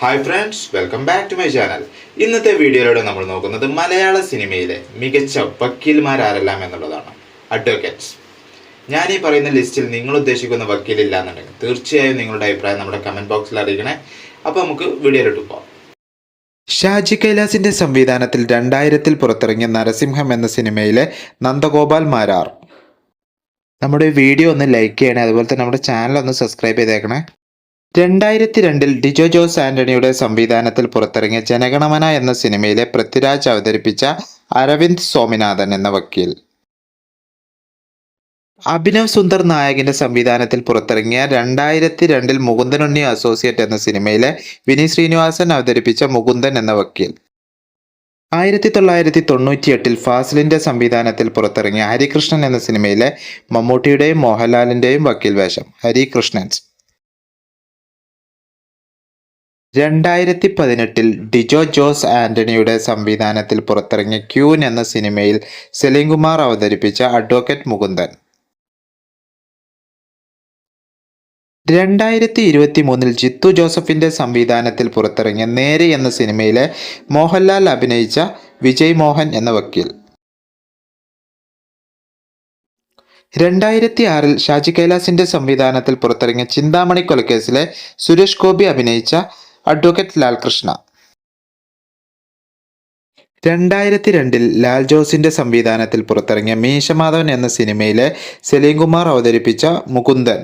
Hi friends, welcome back to my channel. ഇന്നത്തെ വീഡിയോയിലൂടെ നമ്മൾ നോക്കുന്നത് മലയാള സിനിമയിലെ മികച്ച വക്കീൽമാരാരെല്ലാം എന്നുള്ളതാണ്. അഡ്വക്കേറ്റ്സ്. ഞാൻ ഈ പറയുന്ന ലിസ്റ്റിൽ നിങ്ങൾ ഉദ്ദേശിക്കുന്ന വക്കീലില്ല എന്നുണ്ടെങ്കിൽ തീർച്ചയായും നിങ്ങളുടെ അഭിപ്രായം നമ്മുടെ കമൻറ്റ് ബോക്സിൽ അറിയിക്കണേ. അപ്പോൾ നമുക്ക് വീഡിയോയിലോട്ട് പോകാം. ഷാജി കൈലാസിന്റെ സംവിധാനത്തിൽ 2000-ൽ പുറത്തിറങ്ങിയ നരസിംഹം എന്ന സിനിമയിലെ നന്ദഗോപാൽ മാരാർ. നമ്മുടെ വീഡിയോ ഒന്ന് ലൈക്ക് ചെയ്യണേ, അതുപോലെ തന്നെ നമ്മുടെ ചാനൽ ഒന്ന് സബ്സ്ക്രൈബ് ചെയ്തേക്കണേ. 2002-ൽ ഡിജോ ജോസ് ആന്റണിയുടെ സംവിധാനത്തിൽ പുറത്തിറങ്ങിയ ജനഗണമന എന്ന സിനിമയിലെ പൃഥ്വിരാജ് അവതരിപ്പിച്ച അരവിന്ദ് സ്വാമിനാഥൻ എന്ന വക്കീൽ. അഭിനവ് സുന്ദർ നായകിന്റെ സംവിധാനത്തിൽ പുറത്തിറങ്ങിയ 2002-ൽ മുകുന്ദനുണ്ണി അസോസിയേറ്റ് എന്ന സിനിമയിലെ വിനീത് ശ്രീനിവാസൻ അവതരിപ്പിച്ച മുകുന്ദൻ എന്ന വക്കീൽ. 1998-ൽ ഫാസിലിന്റെ സംവിധാനത്തിൽ പുറത്തിറങ്ങിയ ഹരികൃഷ്ണൻ എന്ന സിനിമയിലെ മമ്മൂട്ടിയുടെയും മോഹൻലാലിന്റെയും വക്കീൽ വേഷം ഹരികൃഷ്ണൻസ്. 2018-ൽ ഡിജോ ജോസ് ആന്റണിയുടെ സംവിധാനത്തിൽ പുറത്തിറങ്ങിയ ക്യൂൻ എന്ന സിനിമയിൽ സലീം കുമാർ അവതരിപ്പിച്ച അഡ്വക്കേറ്റ് മുകുന്ദൻ. 2023-ൽ ജിത്തു ജോസഫിന്റെ സംവിധാനത്തിൽ പുറത്തിറങ്ങിയ നേര് എന്ന സിനിമയിലെ മോഹൻലാൽ അഭിനയിച്ച വിജയ് മോഹൻ എന്ന വക്കീൽ. 2006-ൽ ഷാജി കൈലാസിന്റെ സംവിധാനത്തിൽ പുറത്തിറങ്ങിയ ചിന്താമണി കൊലക്കേസിലെ സുരേഷ് ഗോപി അഭിനയിച്ച അഡ്വക്കേറ്റ് ലാൽകൃഷ്ണ. 2002-ൽ ലാൽ ജോസിന്റെ സംവിധാനത്തിൽ പുറത്തിറങ്ങിയ മീശമാധവൻ എന്ന സിനിമയിലെ സലീം കുമാർ അവതരിപ്പിച്ച മുകുന്ദൻ.